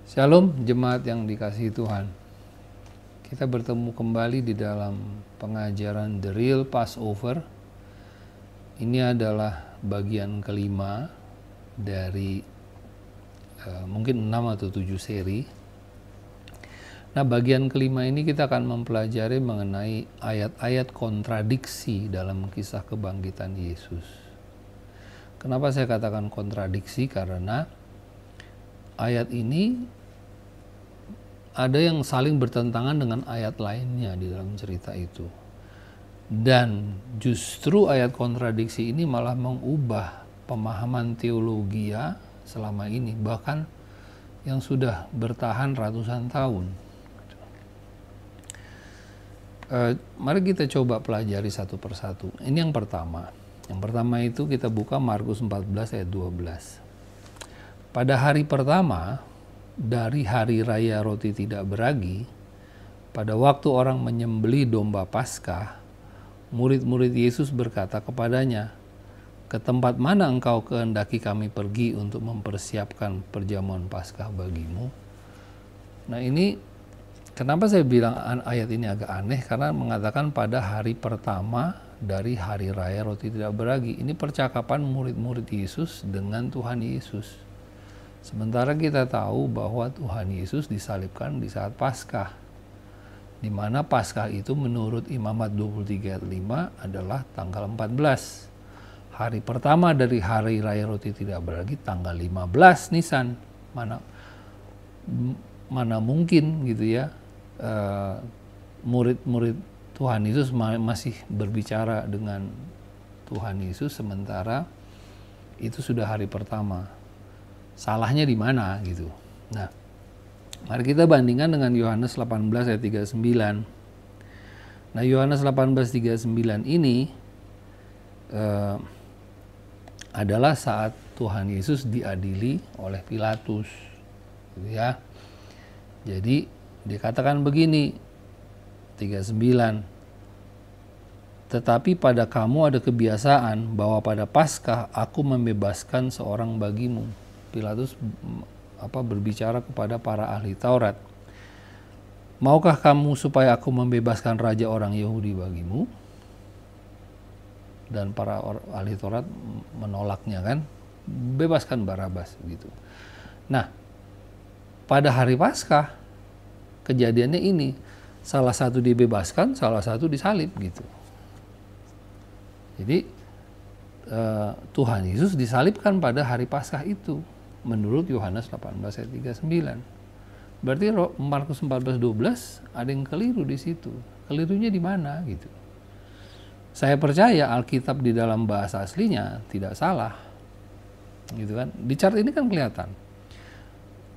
Shalom jemaat yang dikasihi Tuhan. Kita bertemu kembali di dalam pengajaran The Real Passover. Ini adalah bagian kelima dari mungkin 6 atau 7 seri. Nah, bagian kelima ini kita akan mempelajari mengenai ayat-ayat kontradiksi dalam kisah kebangkitan Yesus. Kenapa saya katakan kontradiksi? Karena ayat ini ada yang saling bertentangan dengan ayat lainnya di dalam cerita itu. Dan justru ayat kontradiksi ini malah mengubah pemahaman teologia selama ini, bahkan yang sudah bertahan ratusan tahun. Mari kita coba pelajari satu persatu. Ini yang pertama. Yang pertama itu kita buka Markus 14 ayat 12. Pada hari pertama dari hari raya roti tidak beragi, pada waktu orang menyembelih domba Paskah, murid-murid Yesus berkata kepadanya, "Ke tempat mana engkau kehendaki kami pergi untuk mempersiapkan perjamuan Paskah bagimu?" Nah, ini kenapa saya bilang ayat ini agak aneh, karena mengatakan pada hari pertama dari hari raya roti tidak beragi. Ini percakapan murid-murid Yesus dengan Tuhan Yesus. Sementara kita tahu bahwa Tuhan Yesus disalibkan di saat Paskah, di mana Paskah itu menurut Imamat 23 ayat 5 adalah tanggal 14. Hari pertama dari hari raya roti tidak beragi tanggal 15 Nisan. Mana mungkin gitu ya, murid-murid Tuhan Yesus masih berbicara dengan Tuhan Yesus sementara itu sudah hari pertama. Salahnya di mana gitu. Nah, mari kita bandingkan dengan Yohanes 18 ayat 39. Nah, Yohanes 18:39 ini adalah saat Tuhan Yesus diadili oleh Pilatus, gitu ya. Jadi dikatakan begini, 39. Tetapi pada kamu ada kebiasaan bahwa pada Paskah aku membebaskan seorang bagimu. Pilatus berbicara kepada para ahli Taurat. Maukah kamu supaya aku membebaskan raja orang Yahudi bagimu? Dan para ahli Taurat menolaknya kan, bebaskan Barabas gitu. Nah, pada hari Paskah kejadiannya ini, salah satu dibebaskan, salah satu disalib gitu. Jadi Tuhan Yesus disalibkan pada hari Paskah itu menurut Yohanes 18 ayat 39. Berarti Markus 14:12 ada yang keliru di situ. Kelirunya di mana gitu. Saya percaya Alkitab di dalam bahasa aslinya tidak salah. Gitu kan. Di chart ini kan kelihatan.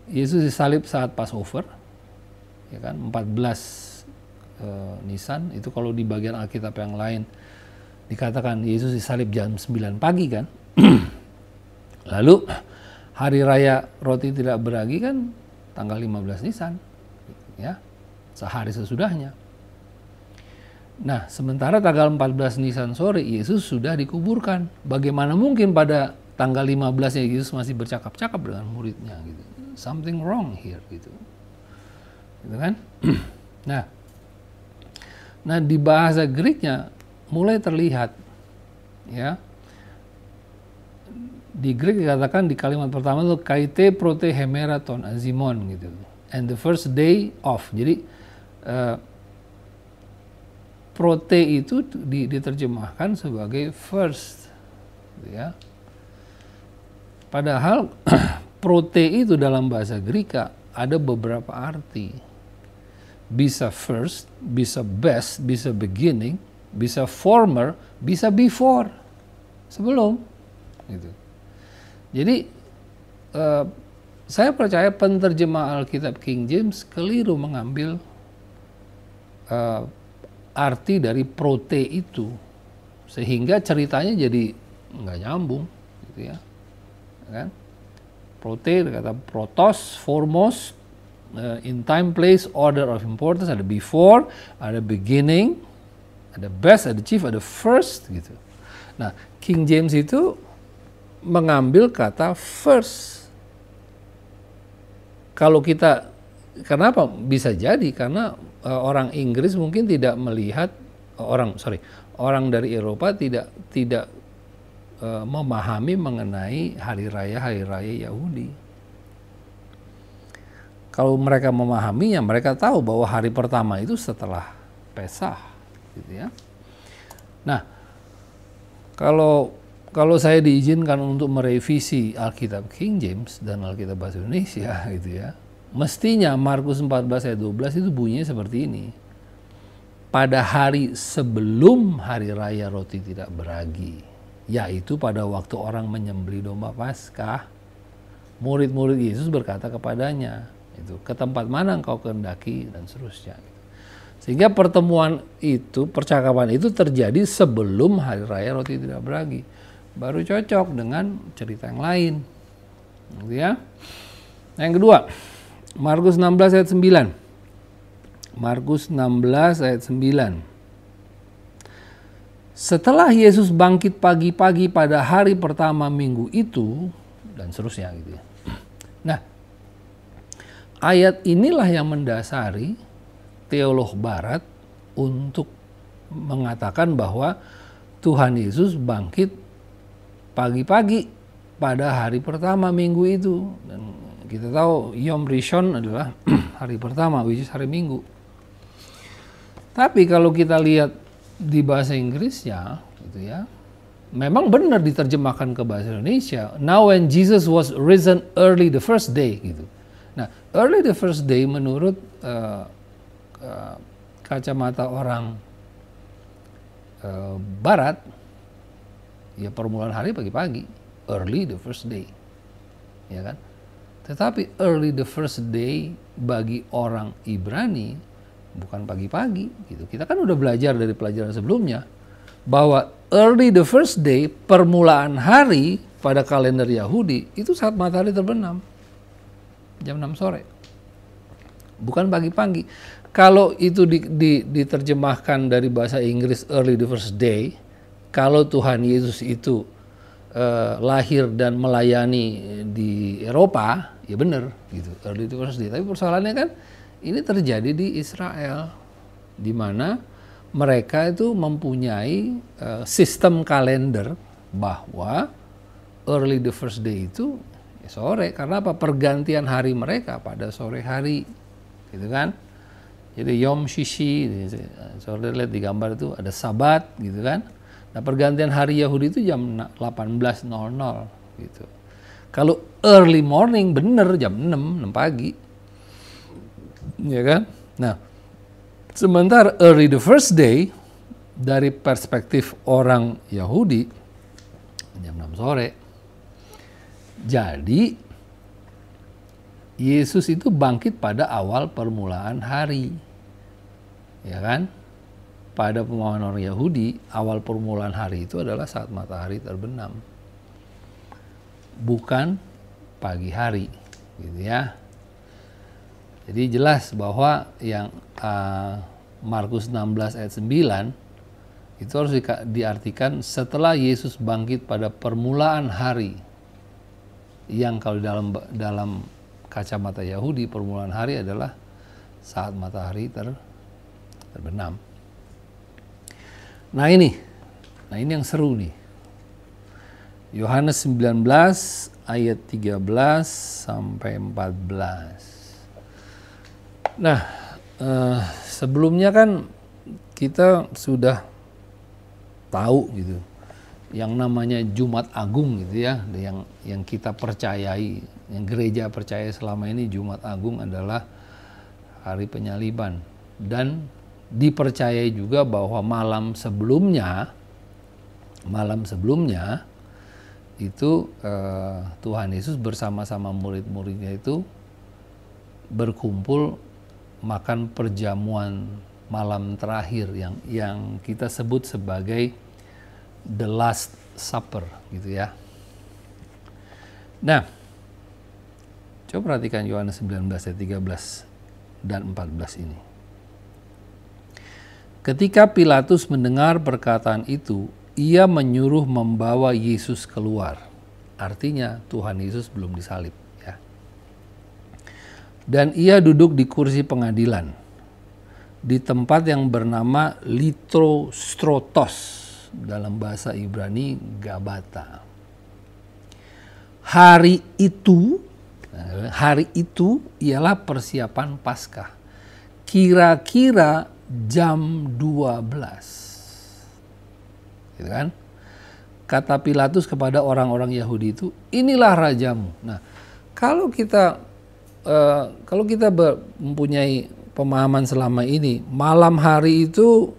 Yesus disalib saat Passover. Ya kan, 14 Nisan, itu kalau di bagian Alkitab yang lain dikatakan Yesus disalib jam 9 pagi kan. Lalu hari raya roti tidak beragi kan tanggal 15 Nisan, ya, sehari sesudahnya. Nah, sementara tanggal 14 Nisan sore Yesus sudah dikuburkan. Bagaimana mungkin pada tanggal 15-nya Yesus masih bercakap-cakap dengan muridnya gitu. Something wrong here gitu. Gitu kan? Nah, di bahasa Greeknya mulai terlihat, ya. Di Greek dikatakan di kalimat pertama itu kaite prote hemeraton azimon gitu. And the first day of. Jadi prote itu diterjemahkan sebagai first, ya. Padahal prote itu dalam bahasa Greka ada beberapa arti. Bisa first, bisa best, bisa beginning, bisa former, bisa before, sebelum gitu. Jadi saya percaya penterjemah Alkitab King James keliru mengambil arti dari prote itu, sehingga ceritanya jadi nggak nyambung, gitu ya, kan? Prote kata protos, foremost, in time, place, order of importance, ada before, ada beginning, ada best, ada chief, ada first gitu. Nah, King James itu mengambil kata first. kalau kita, kenapa bisa jadi? Karena orang Inggris mungkin tidak melihat orang dari Eropa tidak memahami mengenai hari raya Yahudi. Kalau mereka memahaminya, mereka tahu bahwa hari pertama itu setelah Pesah, gitu ya. Nah, kalau saya diizinkan untuk merevisi Alkitab King James dan Alkitab Bahasa Indonesia, gitu ya, mestinya Markus 14 ayat 12 itu bunyinya seperti ini. Pada hari sebelum hari raya roti tidak beragi, yaitu pada waktu orang menyembelih domba Paskah, murid-murid Yesus berkata kepadanya, itu ke tempat mana engkau kehendaki, dan seterusnya. Sehingga pertemuan itu, percakapan itu terjadi sebelum hari raya roti tidak beragi. Baru cocok dengan cerita yang lain, gitu ya. Yang kedua, Markus 16 ayat 9. Markus 16 ayat 9. Setelah Yesus bangkit pagi-pagi pada hari pertama minggu itu, dan seterusnya, gitu ya. Nah, ayat inilah yang mendasari teolog Barat untuk mengatakan bahwa Tuhan Yesus bangkit pagi-pagi pada hari pertama minggu itu. Dan kita tahu Yom Rishon adalah hari pertama, which is hari Minggu. Tapi kalau kita lihat di bahasa Inggrisnya, gitu ya, memang benar diterjemahkan ke bahasa Indonesia. Now when Jesus was risen early the first day, gitu. Nah, early the first day menurut kacamata orang Barat, ya permulaan hari pagi-pagi, early the first day, ya kan? Tetapi early the first day bagi orang Ibrani bukan pagi-pagi, gitu. Kita kan udah belajar dari pelajaran sebelumnya bahwa early the first day, permulaan hari pada kalender Yahudi itu saat matahari terbenam, jam 6 sore, bukan pagi-pagi. Kalau itu diterjemahkan dari bahasa Inggris early the first day, kalau Tuhan Yesus itu lahir dan melayani di Eropa, ya benar, gitu, early the first day. Tapi persoalannya kan ini terjadi di Israel, di mana mereka itu mempunyai sistem kalender bahwa early the first day itu ya sore. Karena apa? Pergantian hari mereka pada sore hari, gitu kan? Jadi Yom Shishi, saudara lihat di gambar itu ada Sabat, gitu kan? Nah, pergantian hari Yahudi itu jam 18.00, gitu. Kalau early morning bener jam 6 pagi, ya kan? Nah, sementara early the first day dari perspektif orang Yahudi jam 6 sore. Jadi Yesus itu bangkit pada awal permulaan hari, ya kan? Pada pemahaman orang Yahudi, awal permulaan hari itu adalah saat matahari terbenam, bukan pagi hari, gitu ya. Jadi jelas bahwa yang Markus 16 ayat 9 itu harus diartikan setelah Yesus bangkit pada permulaan hari, yang kalau dalam kacamata Yahudi permulaan hari adalah saat matahari terbenam. Nah ini yang seru nih. Yohanes 19 ayat 13 sampai 14. Nah, sebelumnya kan kita sudah tahu gitu yang namanya Jumat Agung, gitu ya, yang kita percayai, yang gereja percaya selama ini. Jumat Agung adalah hari penyaliban, dan dipercayai juga bahwa malam sebelumnya itu Tuhan Yesus bersama-sama murid-muridnya itu berkumpul makan perjamuan malam terakhir yang kita sebut sebagai the Last Supper, gitu ya. Nah, coba perhatikan Yohanes 19 ayat 13 dan 14 ini. Ketika Pilatus mendengar perkataan itu, ia menyuruh membawa Yesus keluar. Artinya Tuhan Yesus belum disalib, ya. Dan ia duduk di kursi pengadilan di tempat yang bernama Litrostrotos, dalam bahasa Ibrani Gabata. Hari itu ialah persiapan Paskah. Kira-kira jam 12. Gitu kan? Kata Pilatus kepada orang-orang Yahudi itu, inilah rajamu. Nah, kalau kita mempunyai pemahaman selama ini, malam hari itu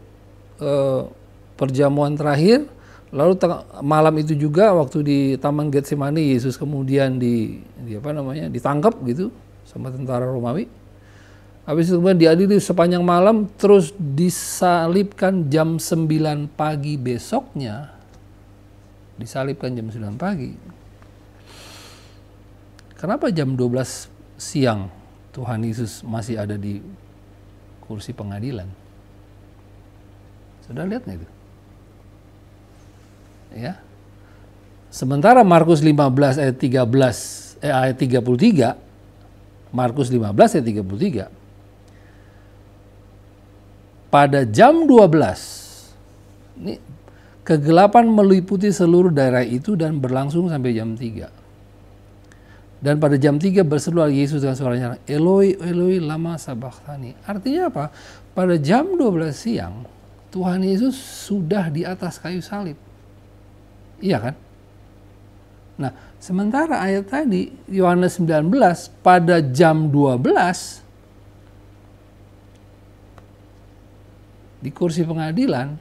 perjamuan terakhir, lalu malam itu juga waktu di Taman Getsemani Yesus kemudian ditangkap gitu sama tentara Romawi. Habis itu kemudian diadili sepanjang malam, terus disalibkan jam 9 pagi besoknya. Disalibkan jam 9 pagi. Kenapa jam 12 siang Tuhan Yesus masih ada di kursi pengadilan? Sudah lihat nggak itu? Ya. Sementara Markus 15 ayat 33, Markus 15 ayat 33, pada jam 12, ini kegelapan meliputi seluruh daerah itu dan berlangsung sampai jam 3. Dan pada jam 3 berserulah Yesus dengan suaranya, Eloi, Eloi, lama sabachthani. Artinya apa? Pada jam 12 siang, Tuhan Yesus sudah di atas kayu salib. Iya kan? Nah, sementara ayat tadi, Yohanes 19, pada jam 12, di kursi pengadilan,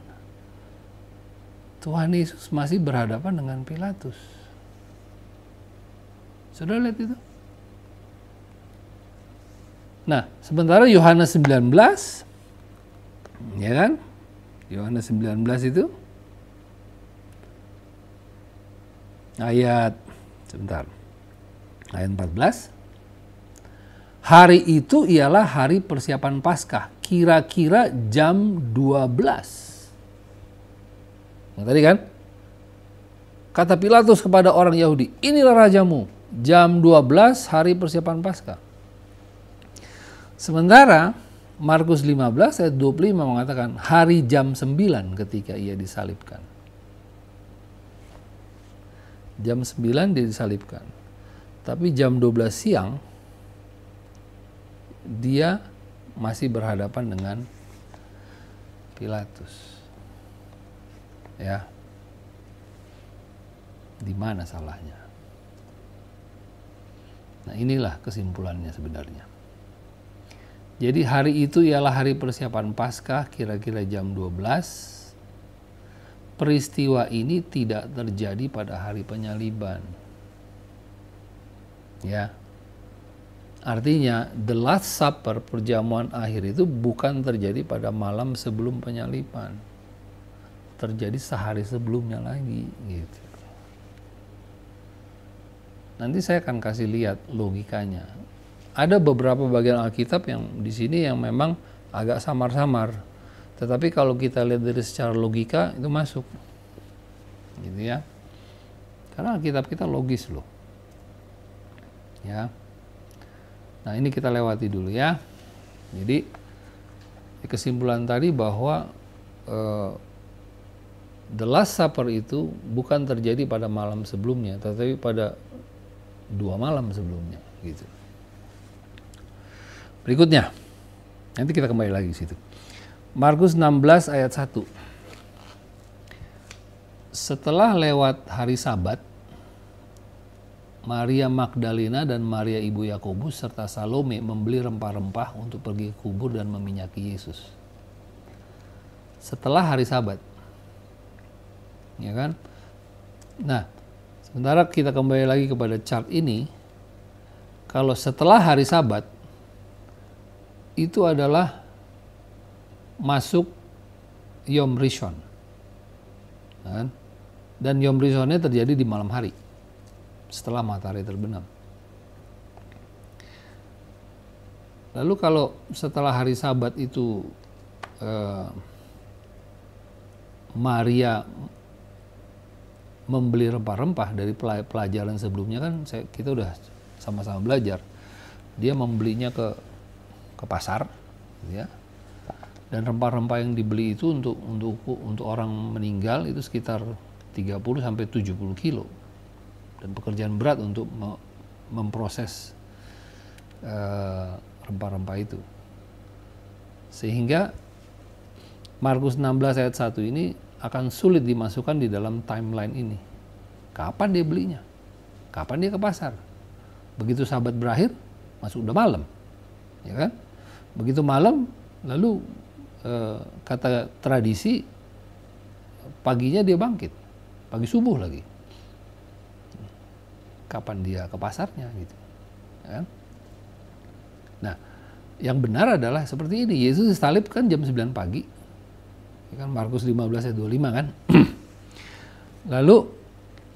Tuhan Yesus masih berhadapan dengan Pilatus. Sudah lihat itu? Nah, sementara Yohanes 19, ya kan? Yohanes 19 itu ayat 14. Hari itu ialah hari persiapan Paskah, kira-kira jam 12. Yang tadi kan? Kata Pilatus kepada orang Yahudi, inilah rajamu, jam 12 hari persiapan Paskah. Sementara Markus 15 ayat 25 mengatakan hari jam 9 ketika ia disalibkan. Jam 9 dia disalibkan. Tapi jam 12 siang dia masih berhadapan dengan Pilatus. Ya. Di mana salahnya? Nah, inilah kesimpulannya sebenarnya. Jadi hari itu ialah hari persiapan Paskah, kira-kira jam 12. Peristiwa ini tidak terjadi pada hari penyaliban. Ya. Artinya the last supper, perjamuan akhir itu bukan terjadi pada malam sebelum penyaliban. Terjadi sehari sebelumnya lagi gitu. Nanti saya akan kasih lihat logikanya. Ada beberapa bagian Alkitab yang di sini yang memang agak samar-samar. Tetapi kalau kita lihat dari secara logika itu masuk. Gitu ya. Karena Alkitab kita logis loh. Ya. Nah, ini kita lewati dulu ya. Jadi kesimpulan tadi bahwa the last supper itu bukan terjadi pada malam sebelumnya, tetapi pada 2 malam sebelumnya gitu. Berikutnya. Nanti kita kembali lagi ke situ. Markus 16 ayat 1. Setelah lewat hari Sabat, Maria Magdalena dan Maria ibu Yakobus serta Salome membeli rempah-rempah untuk pergi ke kubur dan meminyaki Yesus. Setelah hari Sabat. Ya kan? Nah, sementara kita kembali lagi kepada chart ini, kalau setelah hari Sabat itu adalah masuk Yom Rishon. Dan Yom Rishonnya terjadi di malam hari setelah matahari terbenam. Lalu kalau setelah hari Sabat itu Maria membeli rempah-rempah, dari pelajaran sebelumnya kan kita udah sama-sama belajar. dia membelinya ke pasar, gitu ya. Dan rempah-rempah yang dibeli itu untuk orang meninggal itu sekitar 30 sampai 70 kilo. Dan pekerjaan berat untuk memproses rempah-rempah itu. Sehingga Markus 16 ayat 1 ini akan sulit dimasukkan di dalam timeline ini. Kapan dia belinya? Kapan dia ke pasar? Begitu Sabat berakhir, masuk udah malam. Ya kan? Begitu malam, lalu kata tradisi paginya dia bangkit. Pagi subuh lagi. Kapan dia ke pasarnya gitu. Ya kan? Nah, yang benar adalah seperti ini. Yesus disalib kan jam 9 pagi. Kan Markus 15 ayat 25 kan. Lalu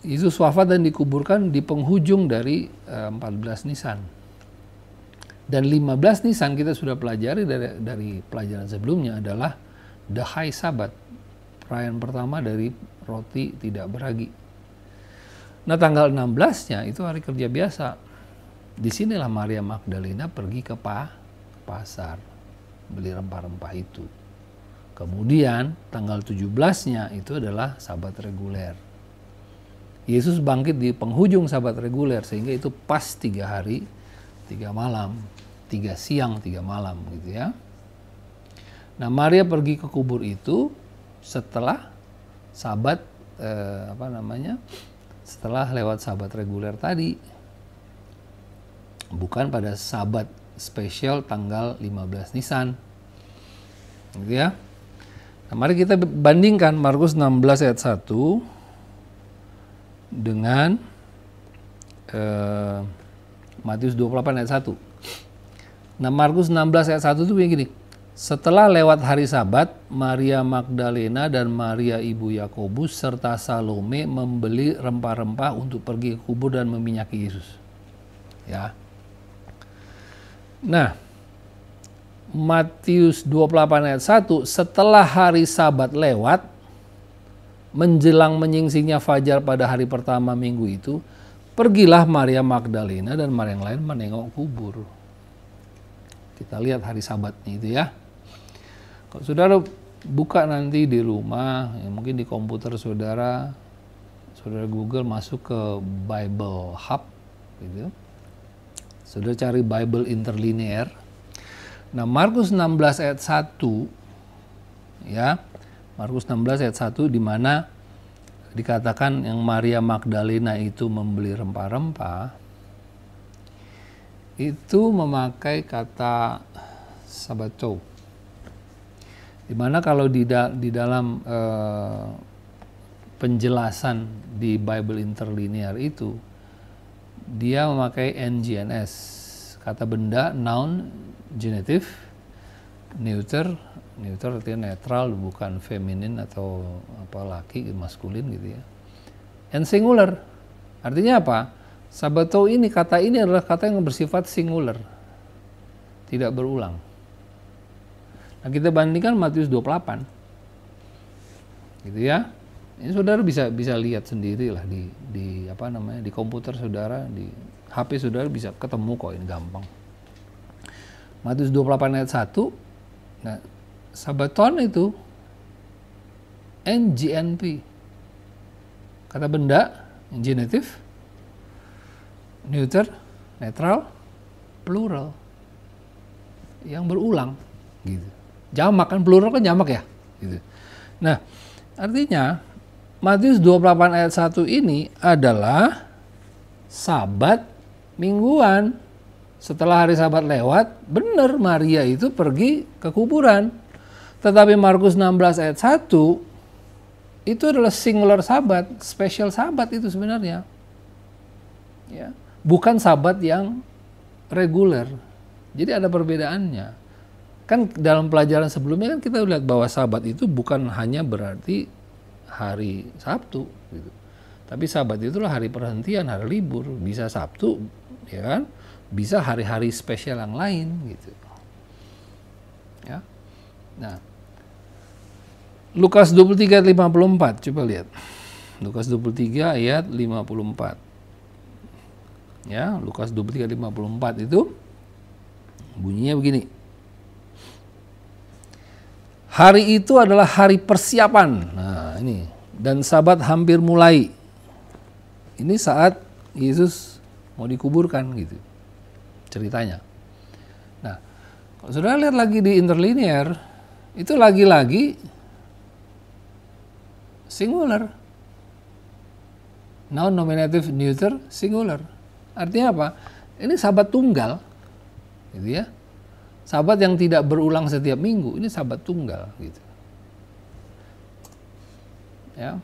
Yesus wafat dan dikuburkan di penghujung dari 14 Nisan. Dan 15 Nisan kita sudah pelajari dari pelajaran sebelumnya adalah The High Sabbath, perayaan pertama dari roti tidak beragi. Nah, tanggal 16-nya itu hari kerja biasa. Disinilah Maria Magdalena pergi ke pasar beli rempah-rempah itu. Kemudian tanggal 17-nya itu adalah Sabat reguler. Yesus bangkit di penghujung Sabat reguler sehingga itu pas 3 hari, 3 malam, 3 siang, 3 malam gitu ya. Nah, Maria pergi ke kubur itu setelah Sabat setelah lewat Sabat reguler tadi. Bukan pada Sabat spesial tanggal 15 Nisan. Gitu ya. Nah, mari kita bandingkan Markus 16 ayat 1 dengan Matius 28 ayat 1. Nah, Markus 16 ayat 1 itu begini. Setelah lewat hari Sabat, Maria Magdalena dan Maria ibu Yakobus serta Salome membeli rempah-rempah untuk pergi ke kubur dan meminyaki Yesus. Ya. Nah, Matius 28 ayat 1, setelah hari Sabat lewat, menjelang menyingsingnya fajar pada hari pertama minggu itu, pergilah Maria Magdalena dan Maria yang lain menengok kubur. Kita lihat hari Sabatnya itu ya. Kalau saudara buka nanti di rumah, ya mungkin di komputer saudara Google masuk ke Bible Hub, gitu. Saudara cari Bible Interlinear. Nah, Markus 16 ayat 1 ya. Markus 16 ayat 1 di mana dikatakan yang Maria Magdalena itu membeli rempah-rempah itu memakai kata sabato. Di mana kalau di dalam penjelasan di Bible Interlinear itu dia memakai NGNS, kata benda, noun, genitive, neuter artinya netral, bukan feminin atau apa laki, maskulin gitu ya. And singular, artinya apa? Sabato ini, kata ini adalah kata yang bersifat singular, tidak berulang. Nah, kita bandingkan Matius 28, gitu ya. Ini saudara bisa lihat sendiri lah di komputer saudara, di HP saudara bisa ketemu kok, ini gampang. Matius 28 ayat 1, nah, sabaton itu NGNP, kata benda, genitive, neuter, netral, plural, yang berulang, gitu. Jamak kan, plural kan jamak ya, gitu. Nah, artinya Matius 28 ayat 1 ini adalah Sabat mingguan. Setelah hari Sabat lewat, benar Maria itu pergi ke kuburan. Tetapi Markus 16 ayat 1 itu adalah singular Sabat, special Sabat itu sebenarnya. Ya, bukan Sabat yang reguler. Jadi ada perbedaannya. Kan dalam pelajaran sebelumnya kan kita lihat bahwa Sabat itu bukan hanya berarti hari Sabtu gitu. Tapi Sabat itulah hari perhentian, hari libur, bisa Sabtu, ya kan? Bisa hari-hari spesial yang lain gitu. Ya. Nah, Lukas 23 ayat 54, coba lihat. Lukas 23 ayat 54. Ya, Lukas 23 ayat 54 itu Bunyinya begini. Hari itu adalah hari persiapan. Nah, ini. Dan Sabat hampir mulai. Ini saat Yesus mau dikuburkan gitu. Ceritanya. Nah, kalau saudara lihat lagi di interlinear, itu lagi-lagi singular. Noun, nominative, neuter, singular. Artinya apa? Ini Sabat tunggal, gitu ya. Sabat yang tidak berulang setiap minggu, ini Sabat tunggal, gitu. Ya.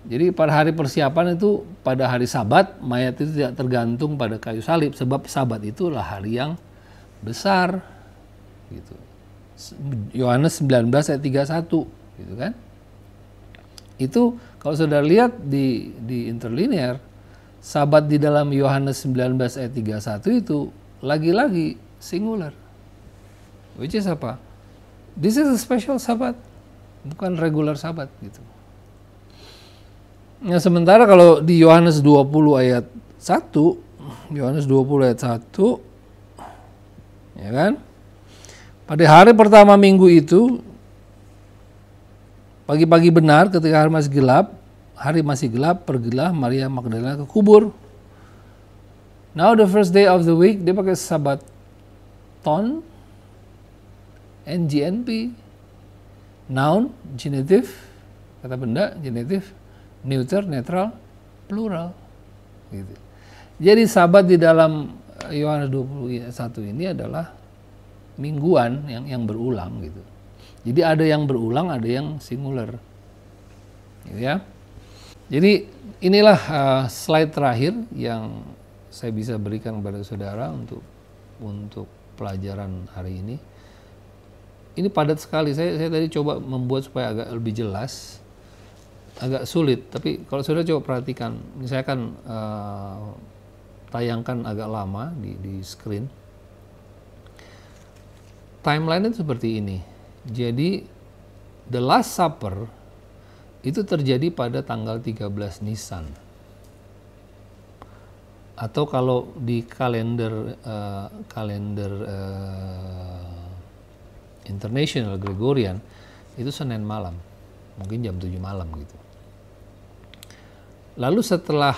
Jadi pada hari persiapan itu, pada hari Sabat, mayat itu tidak tergantung pada kayu salib, sebab Sabat itulah hari yang besar, gitu. Yohanes 19 ayat 31, gitu kan? Itu kalau saudara lihat di interlinear, Sabat di dalam Yohanes 19 ayat 31 itu lagi-lagi singular. Which is apa? This is a special Sabat, bukan regular Sabat gitu. Nah, sementara kalau di Yohanes 20 ayat 1, Yohanes 20 ayat 1, ya kan? Pada hari pertama minggu itu, pagi-pagi benar ketika hari masih gelap, pergilah Maria Magdalena ke kubur. Now the first day of the week, dia pakai Sabaton, NGNP, noun, genitive, kata benda, genitive, neuter, netral, plural. Gitu. Jadi Sabat di dalam Yohanes 21 ini adalah mingguan yang berulang gitu. Jadi ada yang berulang, ada yang singular. Gitu ya. Jadi inilah slide terakhir yang saya bisa berikan kepada saudara untuk pelajaran hari ini. Ini padat sekali. Saya tadi coba membuat supaya agak lebih jelas, agak sulit. Tapi kalau saudara coba perhatikan, ini saya akan tayangkan agak lama di screen. Timeline itu seperti ini. Jadi The Last Supper itu terjadi pada tanggal 13 Nisan. Atau kalau di kalender International Gregorian itu Senin malam, mungkin jam 7 malam gitu. Lalu setelah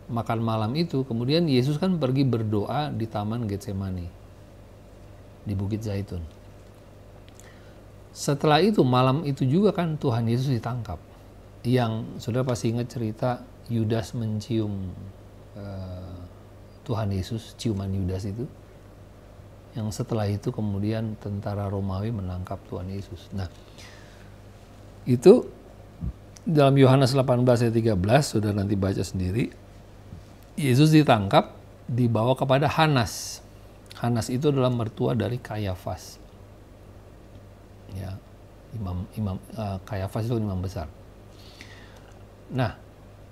makan malam itu, kemudian Yesus kan pergi berdoa di Taman Getsemani di Bukit Zaitun. Setelah itu, malam itu juga kan Tuhan Yesus ditangkap. Yang saudara pasti ingat cerita Yudas mencium Tuhan Yesus, ciuman Yudas itu. Yang setelah itu kemudian tentara Romawi menangkap Tuhan Yesus. Nah, itu dalam Yohanes 18 ayat 13, saudara nanti baca sendiri. Yesus ditangkap, dibawa kepada Hanas. Hanas itu adalah mertua dari Kayafas. Ya, Kayafas itu imam besar. Nah,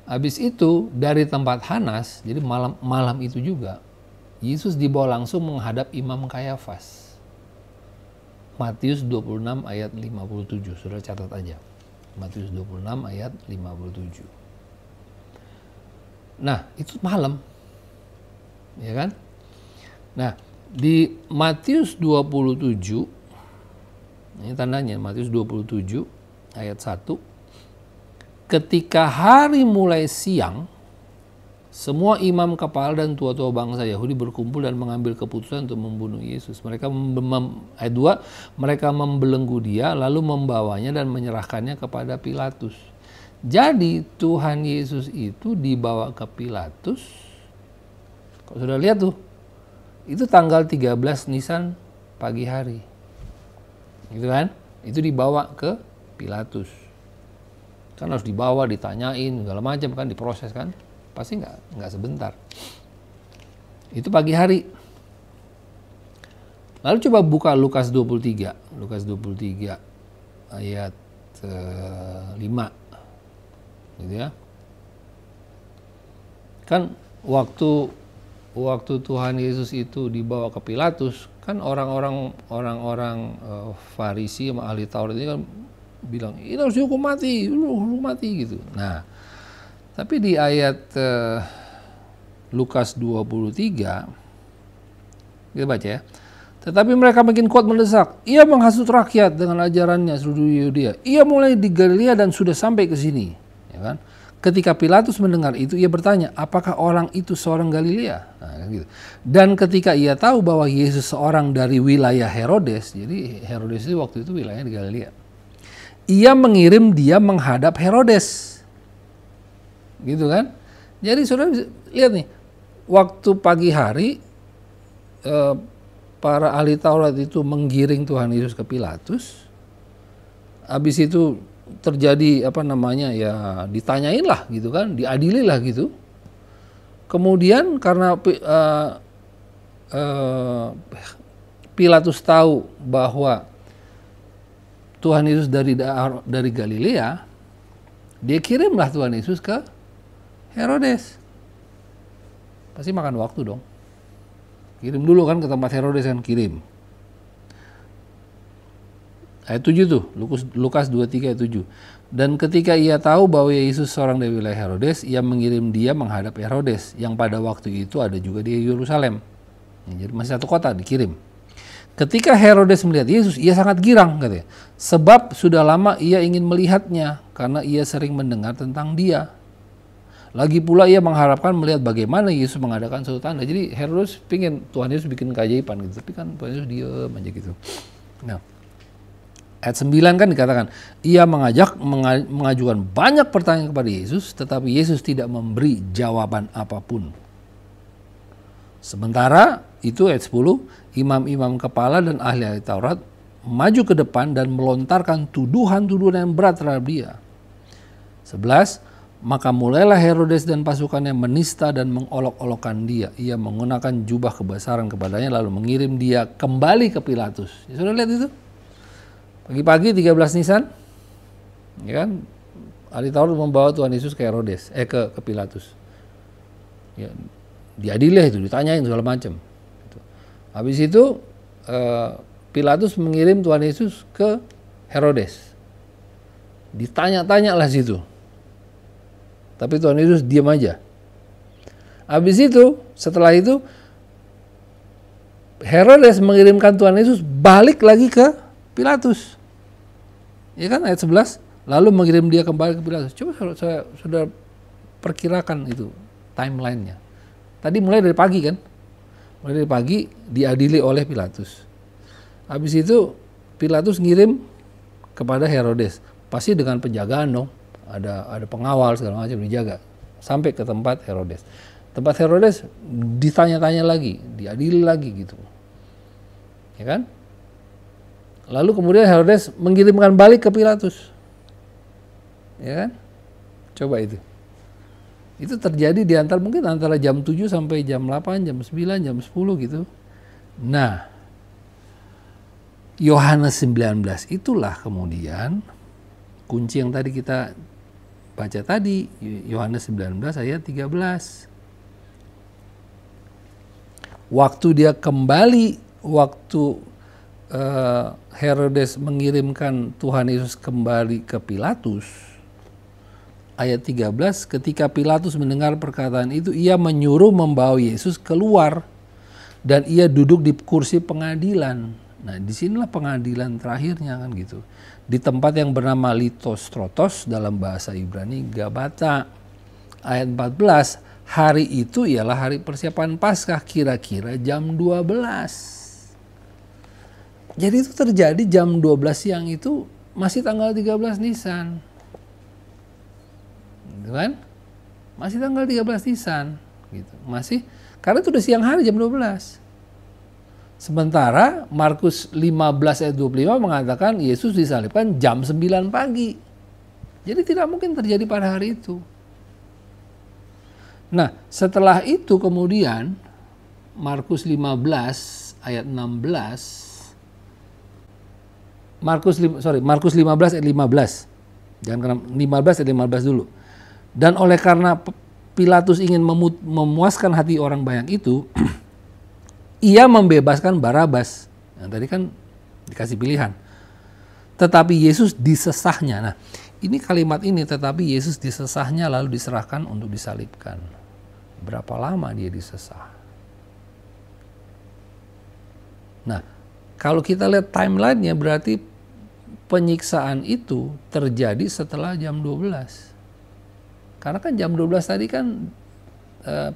habis itu dari tempat Hanas, jadi malam itu juga Yesus dibawa langsung menghadap Imam Kayafas. Matius 26 ayat 57, saudara catat aja. Matius 26 ayat 57. Nah, itu malam. Ya kan? Nah, di Matius 27, ini tandanya Matius 27 ayat 1. Ketika hari mulai siang, semua imam kepala dan tua-tua bangsa Yahudi berkumpul dan mengambil keputusan untuk membunuh Yesus. Ayat 2, mereka membelenggu dia lalu membawanya dan menyerahkannya kepada Pilatus. Jadi Tuhan Yesus itu dibawa ke Pilatus. Kalau sudah lihat tuh, itu tanggal 13 Nisan pagi hari. Gitu kan? Itu dibawa ke Pilatus. Kan harus dibawa, ditanyain, segala macam kan, diproses kan. Pasti nggak sebentar. Itu pagi hari. Lalu coba buka Lukas 23. Lukas 23 ayat 5. Gitu ya. Kan waktu Tuhan Yesus itu dibawa ke Pilatus, kan orang-orang Farisi sama ahli Taurat ini kan bilang, ini harus dihukum mati gitu. Nah, tapi di ayat 8 Lukas 23, kita baca ya. Tetapi mereka makin kuat mendesak. Ia menghasut rakyat dengan ajarannya seluruh Yudea. Ia mulai di Galilea dan sudah sampai ke sini. Ya kan? Ketika Pilatus mendengar itu, ia bertanya, apakah orang itu seorang Galilea? Nah, gitu. Dan ketika ia tahu bahwa Yesus seorang dari wilayah Herodes, jadi Herodes itu waktu itu wilayahnya di Galilea, ia mengirim dia menghadap Herodes. Gitu kan? Jadi saudara bisa lihat nih, waktu pagi hari, para ahli Taurat itu menggiring Tuhan Yesus ke Pilatus. Habis itu terjadi ya ditanyain lah gitu kan, diadili lah gitu. Kemudian karena Pilatus tahu bahwa Tuhan Yesus dari Galilea, dia kirimlah Tuhan Yesus ke Herodes. Pasti makan waktu dong. Kirim dulu kan ke tempat Herodes kan, kirim. Ayat 7 tuh, Lukas 23 ayat 7. Dan ketika ia tahu bahwa Yesus seorang dari wilayah Herodes, ia mengirim dia menghadap Herodes, yang pada waktu itu ada juga di Yerusalem. Jadi masih satu kota, dikirim. Ketika Herodes melihat Yesus, ia sangat girang katanya. Sebab sudah lama ia ingin melihatnya, karena ia sering mendengar tentang dia. Lagi pula ia mengharapkan melihat bagaimana Yesus mengadakan suatu tanda. Jadi Herodes pingin Tuhan Yesus bikin keajaiban gitu. Tapi kan Tuhan Yesus diam aja gitu. Nah, ayat 9 kan dikatakan, ia mengajukan banyak pertanyaan kepada Yesus, tetapi Yesus tidak memberi jawaban apapun. Sementara itu ayat 10, imam-imam kepala dan ahli-ahli Taurat maju ke depan dan melontarkan tuduhan-tuduhan yang berat terhadap dia. 11, maka mulailah Herodes dan pasukannya menista dan mengolok-olokkan dia. Ia menggunakan jubah kebesaran kepadanya lalu mengirim dia kembali ke Pilatus. Ya, sudah lihat itu? Pagi-pagi 13 Nisan, ya kan? Ahli Taurat membawa Tuhan Yesus ke Herodes, ke Pilatus. Ya, diadili itu, ditanyain segala macam. Habis itu Pilatus mengirim Tuhan Yesus ke Herodes. Ditanya-tanya lah situ. Tapi Tuhan Yesus diam aja. Habis itu, setelah itu, Herodes mengirimkan Tuhan Yesus balik lagi ke Pilatus. Ya kan, ayat 11. Lalu mengirim dia kembali ke Pilatus. Coba saya sudah perkirakan itu timelinenya. Tadi mulai dari pagi kan. Mulai dari pagi diadili oleh Pilatus. Habis itu Pilatus ngirim kepada Herodes. Pasti dengan penjagaan dong. Ada pengawal segala macam dijaga sampai ke tempat Herodes. Tempat Herodes ditanya-tanya lagi, diadili lagi gitu. Ya kan? Lalu kemudian Herodes mengirimkan balik ke Pilatus. Ya kan? Coba itu. Itu terjadi mungkin antara jam 7 sampai jam 8, jam 9, jam 10 gitu. Nah, Yohanes 19 itulah kemudian kunci yang tadi kita baca tadi, Yohanes 19 ayat 13. Waktu dia kembali, waktu Herodes mengirimkan Tuhan Yesus kembali ke Pilatus, ayat 13, ketika Pilatus mendengar perkataan itu, ia menyuruh membawa Yesus keluar dan ia duduk di kursi pengadilan. Nah, disinilah pengadilan terakhirnya kan gitu. Di tempat yang bernama Litostrotos, dalam bahasa Ibrani Gabata. Ayat 14, hari itu ialah hari persiapan Paskah, kira-kira jam 12. Jadi itu terjadi jam 12 siang itu masih tanggal 13 Nisan. Gitu kan? Masih tanggal 13 Nisan gitu. Masih karena itu udah siang hari jam 12. Sementara Markus 15 ayat 25 mengatakan Yesus disalibkan jam 9 pagi. Jadi tidak mungkin terjadi pada hari itu. Nah, setelah itu kemudian Markus 15 ayat 16, Markus 15 ayat 15. Jangan 15 ayat 15 dulu. Dan oleh karena Pilatus ingin memuaskan hati orang banyak itu, ia membebaskan Barabas. Yang tadi kan dikasih pilihan. Tetapi Yesus disesahnya. Nah, ini kalimat ini, tetapi Yesus disesahnya lalu diserahkan untuk disalibkan. Berapa lama dia disesah? Nah, kalau kita lihat timeline-nya berarti penyiksaan itu terjadi setelah jam 12. Karena kan jam 12 tadi kan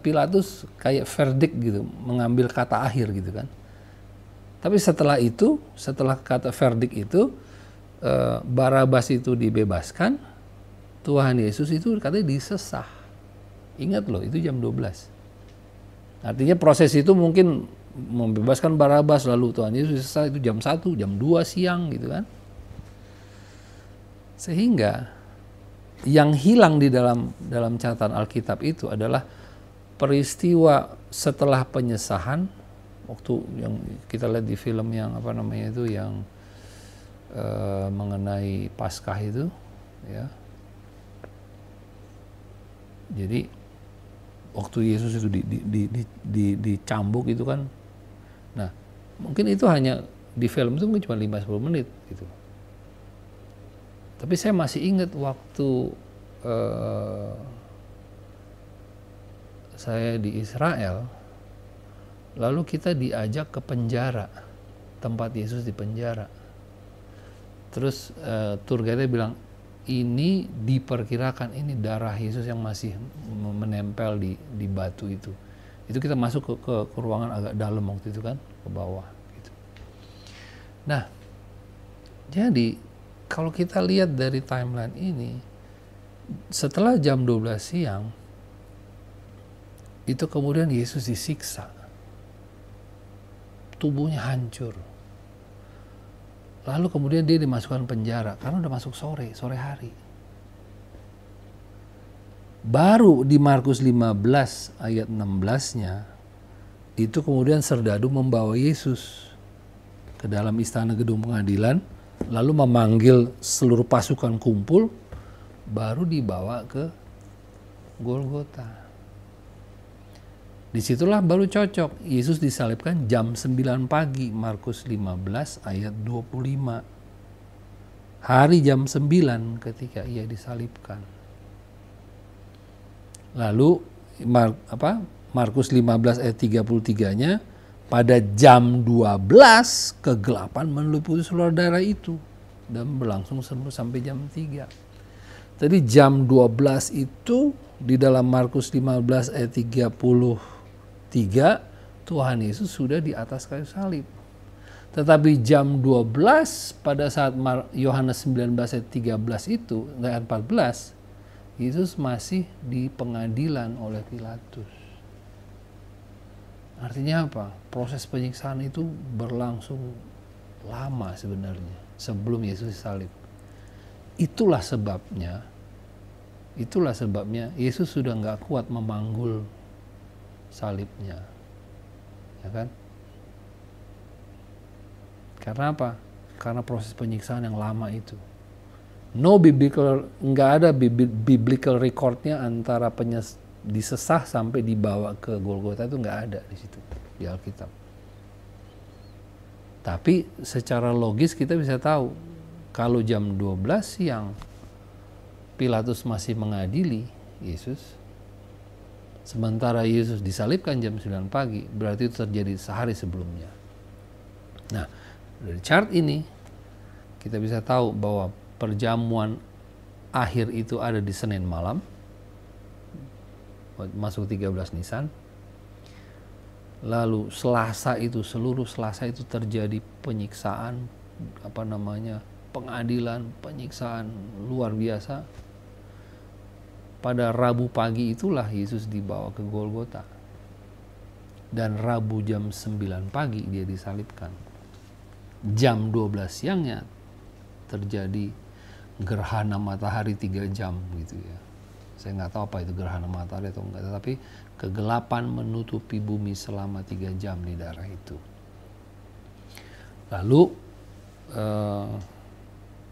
Pilatus kayak verdict gitu, mengambil kata akhir gitu kan. Tapi setelah itu, setelah kata verdict itu, Barabas itu dibebaskan, Tuhan Yesus itu katanya disesah. Ingat loh, itu jam 12. Artinya proses itu mungkin membebaskan Barabas, lalu Tuhan Yesus disesah itu jam 1, jam 2 siang gitu kan. Sehingga yang hilang di dalam catatan Alkitab itu adalah peristiwa setelah penyesahan, waktu yang kita lihat di film yang apa namanya itu, yang mengenai Paskah itu, ya. Jadi waktu Yesus itu dicambuk itu kan, nah mungkin itu hanya di film itu mungkin cuma 5-10 menit gitu. Tapi saya masih ingat waktu saya di Israel, lalu kita diajak ke penjara, tempat Yesus di penjara. Terus tour guide bilang, ini diperkirakan ini darah Yesus yang masih menempel di batu itu. Itu kita masuk ke ruangan agak dalam waktu itu kan, ke bawah. Gitu. Nah, jadi kalau kita lihat dari timeline ini, setelah jam 12 siang, itu kemudian Yesus disiksa. Tubuhnya hancur. Lalu kemudian dia dimasukkan penjara, karena udah masuk sore hari. Baru di Markus 15 ayat 16-nya, itu kemudian serdadu membawa Yesus ke dalam istana gedung pengadilan, lalu memanggil seluruh pasukan kumpul, baru dibawa ke Golgota. Disitulah baru cocok, Yesus disalibkan jam 9 pagi, Markus 15 ayat 25. Hari jam 9 ketika ia disalibkan. Lalu Markus 15 ayat 33-nya, pada jam 12 kegelapan meliputi seluruh daerah itu dan berlangsung sampai jam 3. Jadi jam 12 itu di dalam Markus 15 ayat 33 Tuhan Yesus sudah di atas kayu salib. Tetapi jam 12 pada saat Yohanes 19 ayat 13 itu, ayat 14, Yesus masih di pengadilan oleh Pilatus. Artinya apa? Proses penyiksaan itu berlangsung lama sebenarnya sebelum Yesus disalib. Itulah sebabnya Yesus sudah nggak kuat memanggul salibnya, ya kan? Karena apa? Karena proses penyiksaan yang lama itu. Nggak ada biblical recordnya antara disesah sampai dibawa ke Golgota, itu nggak ada di situ di Alkitab. Tapi secara logis kita bisa tahu kalau jam 12 siang Pilatus masih mengadili Yesus, sementara Yesus disalibkan jam 9 pagi, berarti itu terjadi sehari sebelumnya. Nah, dari chart ini kita bisa tahu bahwa perjamuan akhir itu ada di Senin malam, masuk 13 Nisan. Lalu seluruh Selasa itu terjadi penyiksaan, pengadilan, penyiksaan luar biasa. Pada Rabu pagi itulah Yesus dibawa ke Golgota. Dan Rabu jam 9 pagi dia disalibkan. Jam 12 siangnya terjadi gerhana matahari 3 jam gitu ya. Saya nggak tahu apa itu gerhana matahari atau enggak, tetapi kegelapan menutupi bumi selama 3 jam di daerah itu. Lalu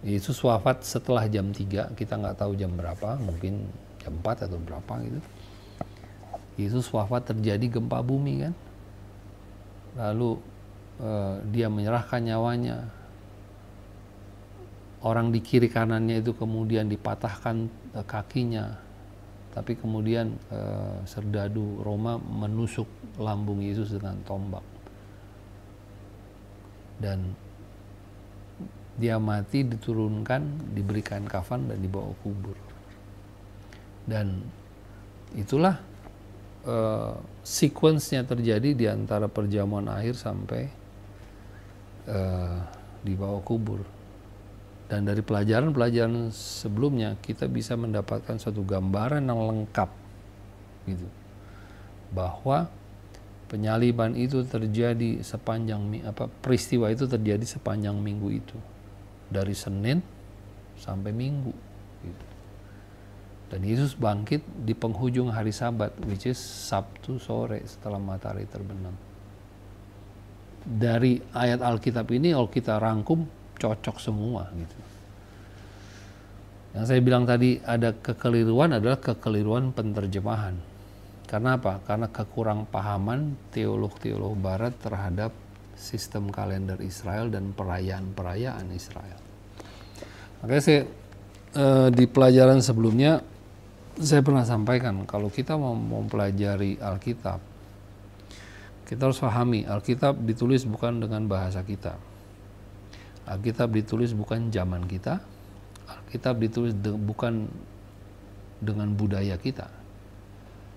Yesus wafat setelah jam 3, kita nggak tahu jam berapa, mungkin jam 4 atau berapa gitu. Yesus wafat, terjadi gempa bumi kan. Lalu dia menyerahkan nyawanya. Orang di kiri kanannya itu kemudian dipatahkan kakinya, tapi kemudian serdadu Roma menusuk lambung Yesus dengan tombak. Dan dia mati, diturunkan, diberikan kafan dan dibawa kubur. Dan itulah sequence-nya terjadi di antara perjamuan akhir sampai dibawa kubur. Dan dari pelajaran-pelajaran sebelumnya kita bisa mendapatkan suatu gambaran yang lengkap gitu, bahwa penyaliban itu terjadi sepanjang peristiwa itu terjadi sepanjang minggu itu, dari Senin sampai Minggu gitu. Dan Yesus bangkit di penghujung hari Sabat, which is Sabtu sore setelah matahari terbenam. Dari ayat Alkitab ini kalau kita rangkum cocok semua gitu. Yang saya bilang tadi ada kekeliruan adalah kekeliruan penterjemahan. Karena apa? Karena kekurang pahaman teolog-teolog barat terhadap sistem kalender Israel dan perayaan-perayaan Israel. Makanya saya di pelajaran sebelumnya saya pernah sampaikan, kalau kita mau mempelajari Alkitab, kita harus pahami Alkitab ditulis bukan dengan bahasa kita. Alkitab ditulis bukan zaman kita. Alkitab ditulis bukan dengan budaya kita.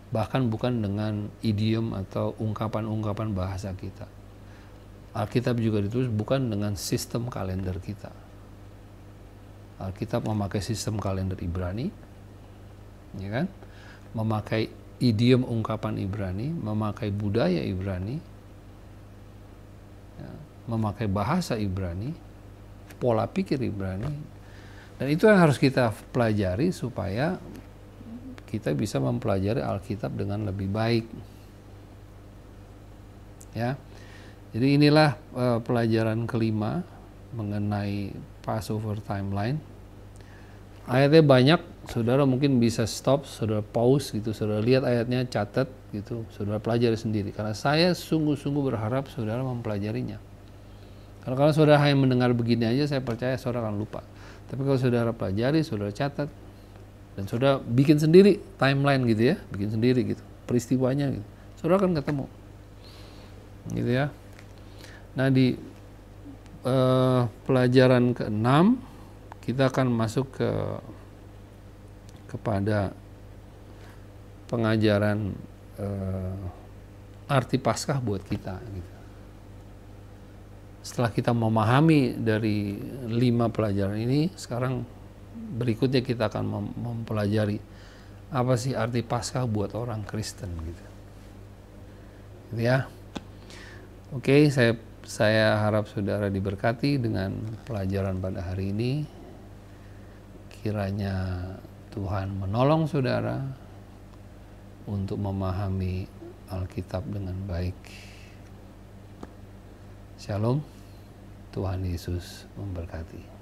Bahkan bukan dengan idiom atau ungkapan-ungkapan bahasa kita. Alkitab juga ditulis bukan dengan sistem kalender kita. Alkitab memakai sistem kalender Ibrani, ya kan? Memakai idiom ungkapan Ibrani, memakai budaya Ibrani, ya, memakai bahasa Ibrani, pola pikir Ibrani, dan itu yang harus kita pelajari supaya kita bisa mempelajari Alkitab dengan lebih baik. Ya, jadi inilah pelajaran kelima mengenai Passover timeline. Ayatnya banyak, saudara mungkin bisa stop, saudara pause gitu, saudara lihat ayatnya, catat gitu, saudara pelajari sendiri. Karena saya sungguh-sungguh berharap saudara mempelajarinya. Kalau saudara hanya mendengar begini aja, saya percaya saudara akan lupa. Tapi kalau saudara pelajari, saudara catat, dan saudara bikin sendiri timeline gitu ya, bikin sendiri gitu, peristiwanya gitu, saudara akan ketemu, gitu ya. Nah di pelajaran ke-6 kita akan masuk kepada pengajaran arti Paskah buat kita gitu. Setelah kita memahami dari 5 pelajaran ini, sekarang berikutnya kita akan mempelajari apa sih arti Paskah buat orang Kristen gitu. Ya. Oke, saya harap saudara diberkati dengan pelajaran pada hari ini. Kiranya Tuhan menolong saudara untuk memahami Alkitab dengan baik. Shalom, Tuhan Yesus memberkati.